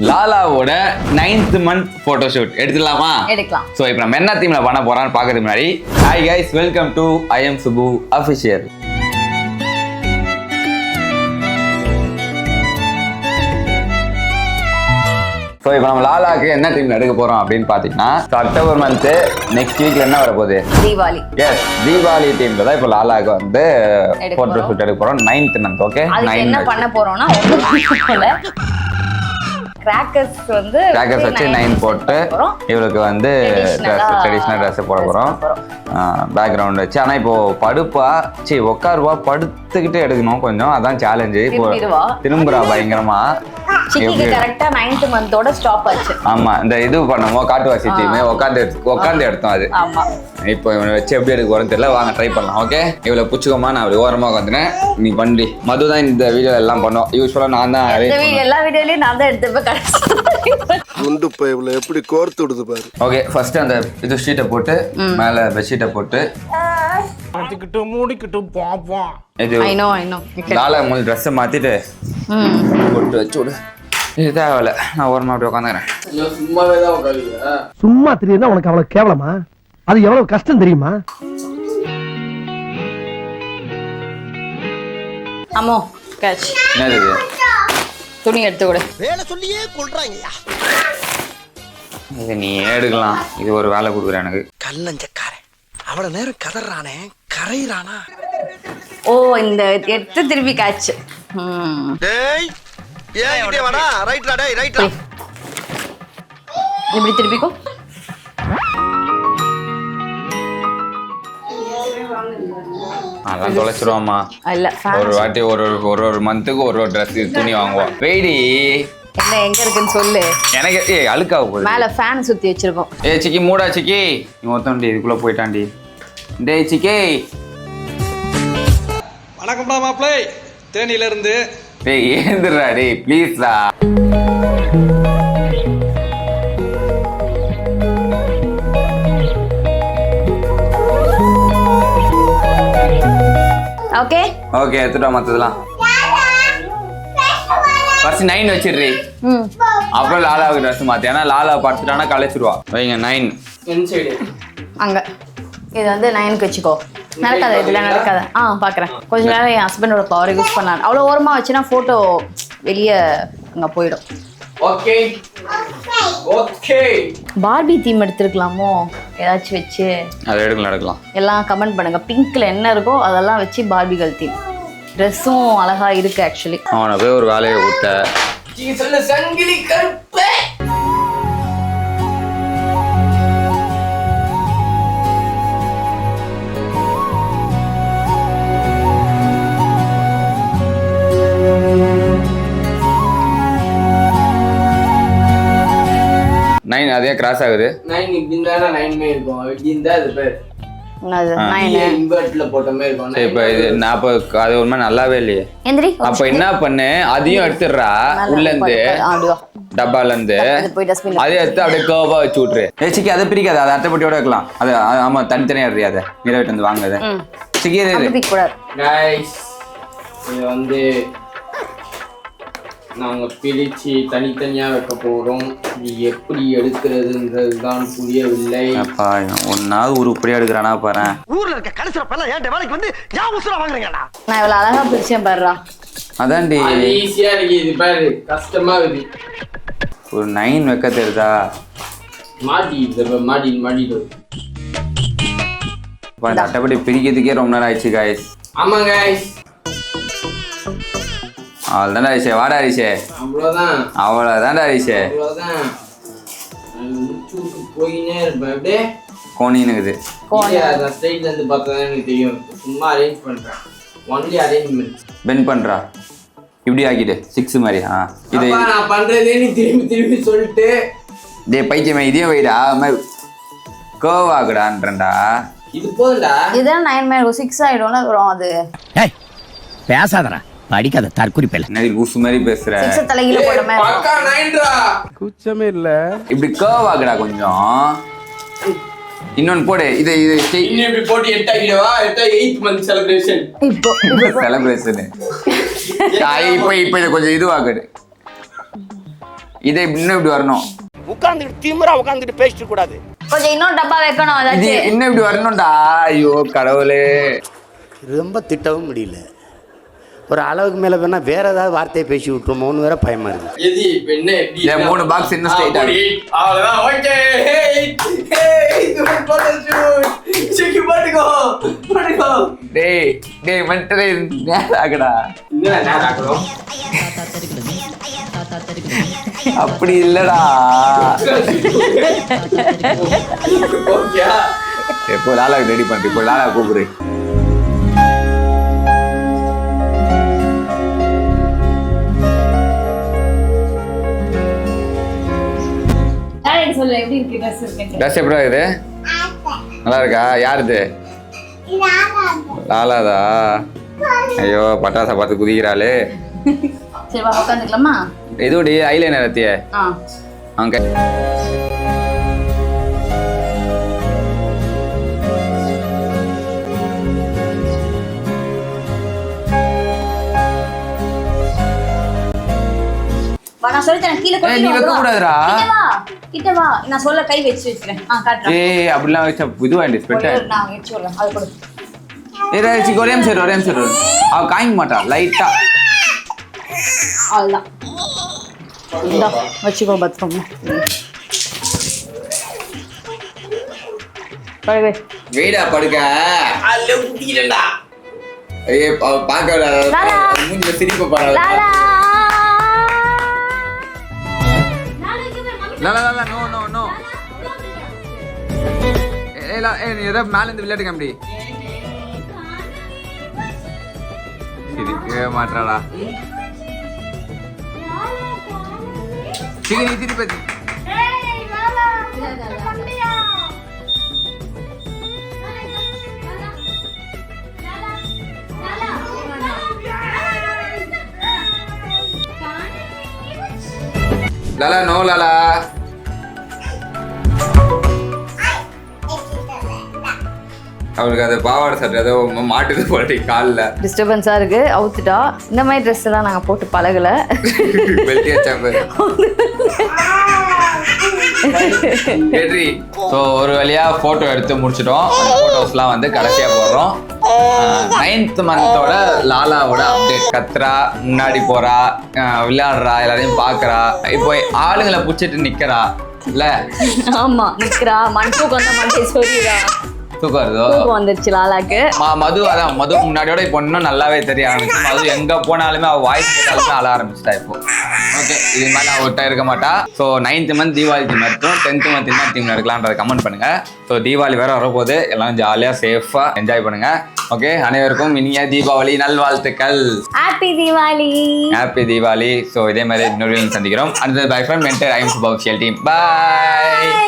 லாலாவோட 9th month photo shoot எடுத்துலாமா? எடுக்கலாம். So இப்போ நம்ம என்ன தீம்ல பண்ண போறோம்னு பார்க்கிறதுக்கு முன்னாடி hi guys, welcome to I am Subbu official. So இப்போ நம்ம லாலாக்கு என்ன தீம்ல எடுக்க போறோம் அப்படின்னு பார்த்தீங்கன்னா அக்டோபர் மந்த் நெக்ஸ்ட் வீக்ல என்ன வரப்போகுது? தீபாவளி. எஸ், தீபாவளி தீம்ல தான் இப்போ லாலாக்கு வந்து போட்டோ ஷூட் எடுக்க போறோம் 9th month. ஓகே, அதுக்கு என்ன பண்ண போறோம்னா கிராக்கர்ஸ் வச்சு 9 போட்டு இவளுக்கு வந்து ட்ரெடிஷ்னல் ட்ரெஸ் போட போறோம். பேக்ரவுண்ட் வச்சு. ஆனா இப்போ உட்காருவா படுத்துக்கிட்டு எடுக்கணும் கொஞ்சம், அதான் சேலஞ்சு. இப்போ திரும்புறா பயங்கரமா. சிக்கிக்கு கரெக்ட்டா 9th மந்தோட ஸ்டாப் ஆச்சு. ஆமா, இந்த இது பண்ணுவோம் காட்டுவாசி டீம் உட்காந்து எடுத்தோம் அது. ஆமா, இப்போ இவனை வச்சு எப்படி எடுக்க போறேன்னு தெரியல. வாங்க ட்ரை பண்ணலாம். ஓகே, இவ்வளவு புச்சுக்கோமா, நான் அப்படி ஓரமா உட்காந்துனேன், நீ பண்ணி. மது தான் இந்த வீடியோ எல்லாம் பண்ணோம். யூஸ்வலா நான் தான் எல்லா வீடியோலயும் நான் தான் எடுத்துப்பேன். குண்டு பைப்ல எப்படி கோர்த்து விடுது பாரு. ஓகே, ஃபர்ஸ்ட் அந்த இது ஷீட்டை போட்டு மேல பெட்ஷீட்டை போட்டு மூடிக்கிட்டு பாப்போம். இது லாலா மூணு ட்ரெஸ் மாத்திட்டு போட்டு வச்சு விடு. இது தேவையில்ல, நான் ஓரமா அப்படி உட்காந்துக்கிறேன். சும்மாவே தான் உட்காருங்க. சும்மா தெரியுதா உனக்கு அவ்வளவு கேவலமா? அது எவ்வளவு கஷ்டம் தெரியுமா? அம்மோ கேட்ச். என்னது இது? துணி எடுத்து கொடு. வேலை சொல்லியே கொள்றாங்கய்யா. இது நீ எடுக்கலாம். இது ஒரு வேலை கொடுக்குறேன் எனக்கு. கல்லஞ்சக்காரன் அவ்வளவு நேரம் கதறானே, கரையிறானா? ஓ, இந்த எடுத்து திருப்பி கேட்ச். டேய் ஏய் இங்கே வாடா. ரைட்லா டேய், ரைட்லா. இப்படி திருப்பிக்கோ. அதெல்லாம் தொலைச்சிருவாமா. இல்ல, ஒரு வாட்டி ஒரு மந்த்துக்கு ஒரு ட்ரெஸ் துணி வாங்குவோம். வெயிடி என்ன எங்க இருக்குன்னு சொல்லு. எனக்கு அழுக்காக போகுது. மேல ஃபேன் சுத்தி வச்சிருக்கோம். சிக்கி மூடா சிக்கி, நீ ஒருத்தன்டி இதுக்குள்ள போயிட்டான்டி. டேய் சிக்கி. வணக்கம்டா மாப்ளை, தேனியில இருந்து. டேய் ஏந்துடா டேய், ப்ளீஸ்டா. ஓகே ஓகே, எடுத்துட்டா மத்ததெல்லாம். ஃபர்ஸ்ட் 9 வச்சிடுறீ. அப்புறம் லாலாவுக்கு ட்ரெஸ் மாத்தி. ஏன்னா லாலா படுத்துட்டானா கலைச்சிருவா. வைங்க 9 இன்சைடு அங்க. இது வந்து 9க்கு வச்சுக்கோ. நடக்காத, இதெல்லாம் நடக்காத. பாக்குறேன். கொஞ்ச நேரம் என் ஹஸ்பண்டோட பவர் யூஸ் பண்ணாரு. அவ்வளோ ஓரமா வச்சுன்னா போட்டோ வெளியே அங்க போயிடும். Okay okay. பார்பி தீம் எடுத்துருக்கலாமோ ஏதாச்சும் வச்சு? அதை எடுக்கலாம். எல்லாம் கமெண்ட் பண்ணுங்க. பிங்க்ல என்ன இருக்கோ அதெல்லாம் வச்சு பார்பிகள் தீம். ட்ரெஸ்ஸும் அழகா இருக்கு ஆக்சுவலி. அவனை போய் ஒரு வேலையை விட்ட. நீங்க சொல்ல சங்கிலி கருப்பு. அதே கிராஸ் ஆகுது. 9 இப்படிந்தானா 9 மே இருக்கும். இப்படிந்தா அது பேர் அது 9 இன்வெர்ட்ல போட்ட மாதிரி இருக்கும். சரி, இப்போ இது நான் அப்போ அது ஒரு மாதிரி நல்லாவே இல்லையே. எந்திரி. அப்ப என்ன பண்ணு, அதையும் எடுத்துடுறா உள்ள இருந்து, டப்பால இருந்து அதையும் எடுத்து அப்படியே கர்வா வச்சு விட்டுரு. சிக்கி அதை பிரிக்காது, அதை அட்டைப்பட்டியோட வைக்கலாம். அது ஆமா, தனித்தனியா எடுறியா? அதை நீரவிட்டு வந்து வாங்குது சிக்கி. கைஸ், இது வந்து நாங்க பிரிச்சு தனித்தனியா வைக்க போறோம். இது எப்படி எடுக்கிறதுன்றது தான் புரியவில்லை. அப்பா, ஒன்னாவது ஒரு உருப்படியா எடுக்கிறானா பாரு. ஊர்ல இருக்க கடைசில பல்ல ஏன் வேலைக்கு வந்து ஏன் உசுர வாங்குறீங்கடா? நான் இவ்வளவு அழகா பிரிச்சேன் பாருடா. அதான்டி ஈஸியா இருக்கு. இது பாரு, கஷ்டமா இருக்கு. ஒரு 9 வைக்க தெரியுதா? மாட்டிட்டு இந்த அட்டைப்பட்டி பிரிக்கிறதுக்கே ரொம்ப நேரம் ஆயிடுச்சு காய்ஸ். ஆமா கைஸ், அவ்வளோதான்டா அரிசே. வாடா அரிசே. அவ்வளோதான்டா அரிசே. போயினே இருப்பேன் அப்படியே. கோணின்னுக்குது. ஸ்ட்ரைட்ல இருந்து பார்த்தா எனக்கு தெரியும். சும்மா அரேஞ்ச் பண்றேன். Only arrangement. பெண்ட் பண்றா. இப்படி ஆக்கிட்டு 6 மாதிரி. இது நான் பண்றதே நீ திரும்பி சொல்லிட்டு. டேய் பைத்தியமே, இதையும் வைடா. கோவாக்குடான்றா. இது போதுடா. இதான் 9 மேல 6 ஆயிடும்ல வரும் அது. ஏய் பேசாதடா, படிக்காத தற்குறிப்பேல. என்னது லூசு மாதிரி பேசுற? 6 தலையில போட்ட மாதிரி. பக்கா 9டா. குச்சமே இல்ல. இப்படி கோவாக்குடா கொஞ்சம். இன்னொன்னு போடு. இது இன்னும் இப்படி போட்டு 8 ஆகிடுவா. 8th month celebration. இப்போ செலிப்ரேஷன். இப்போ இதை கொஞ்சம் இதுவாக்குடு. இதே இன்னும் இப்படி வரணும். உட்கார்ந்துட்டு திமிரா உட்கார்ந்துட்டு பேசிட்டு கூடாது. கொஞ்சம் இன்னும் டப்பா வைக்கணும் இது ஏதாச்சும். இன்னும் இப்படி வரணும்டா. ஐயோ கடவுளே. ரொம்ப திட்டவும் முடியல. ஒரு அளவுக்கு மேல வேணா வேற ஏதாவது வார்த்தையை பேசி விட்டுருமோன்னு வேற பயமா இருக்கு. எது இப்ப என்ன எப்படி இல்ல 3 பாக்ஸ் இன்னும் ஸ்ட்ரைட் ஆகுது. அவ்வளவுதான். ஓகே. இது போட்டோ ஷூட். செக் பாட்டுக்கோ. டேய் மென்டலே நேராகடா. என்ன நேரா ஆகணும்? அப்படி இல்லடா. ஓகே. எப்போ லாலா ரெடி பண்ணு. இப்போ லாலா கூப்பிடு. சொல்லு எப்படி இருக்கு ட்ரெஸ் இருக்கு. ட்ரெஸ் எப்படி இருக்குது? நல்லா இருக்கா? யாருது? லாலாதா? ஐயோ பட்டாசை பார்த்து குதிக்கிறாளே. சரி வா உட்காந்துக்கலாமா? எதுடி ஐலைனர் எத்திய? அங்க நான் சொல்லிட்டேன் கீழே நீ வைக்க கூடாதுடா. கிட்ட வா நான் சொல்ல கை வச்சிருக்கேன். காட்டுறேன். ஏய் அப்படிலாம் வச்சா இதுவாண்டி ஸ்பெட்டர். நான் வச்சு வரேன். அது கொடு. ஏய் ஒரே நிமிஷம். அவ காய்ங்க மாட்டா லைட்டா. அவ்வளவுதான். இந்தா வச்சுக்கோ பத்திரமா. படுவே. வீடா படுக்க. அல்ல குட்டிடா. ஏய் பாக்க லாலா. மூஞ்சில சிரிப்பு பாரு. லாலா. லாலா நோ. ஏய் நீ ஏதோ மேல இருந்து விளையாட்டு காமெடி. சிரிக்கவே மாட்டாடா. நீ திருப்பி லாலா நோ லாலா. அவளுக்கு அது பாவாடை சட்டை ஏதோ மாட்டுது போட்டி காலில் டிஸ்டர்பன்ஸா இருக்கு. அவுத்துட்டா. இந்த மாதிரி ட்ரெஸ் எல்லாம் நாங்க போட்டு பழகல. வெல்டி வச்சாப்ப வெற்றி. ஸோ ஒரு வழியா போட்டோ எடுத்து முடிச்சிட்டோம். அந்த போட்டோஸ்லாம் வந்து கடைசியா போடுறோம். 9th மந்தோட லாலாவோட update. கத்துறா, முன்னாடி போறா, விளையாடுறா, எல்லாரையும் பாக்குறா. இப்போ ஆளுங்களை பிடிச்சிட்டு நிக்கிறா இல்ல? ஆமா நிக்கிறா. மண்பூக்கு வந்த மண்டை சொல்லிடா. தூக்கம் வருதோ? தூக்கம் வந்துருச்சு லாலாக்கு. மது அதான் மது முன்னாடியோட இப்போ இன்னும் நல்லாவே தெரிய ஆரம்பிச்சு. மது எங்க போனாலுமே அவள் வாய்ஸ் கேட்டாலுமே அழ ஆரம்பிச்சிட்டா இப்போ. ஓகே இது மாதிரி நான் ஒட்டா இருக்க மாட்டா. So 9th month Deepavali theme எடுத்தோம். 10th மந்த் என்ன தீம் எடுக்கலான்றதை கமெண்ட் பண்ணுங்க. ஸோ தீபாவளி வேற வரப்போகுது. எல்லாம் ஜாலியாக சேஃபாக என்ஜாய் பண்ணுங்க. ஓகே அனைவருக்கும் இனிய தீபாவளி நல்வாழ்த்துக்கள். Happy Deepavali. Happy Deepavali. So இதே மாதிரி இன்னொரு சந்திக்கிறோம். அந்த பை ஃப்ரம் மென்டர் ஐம் சுபாக்ஷியல் டீம். பாய்.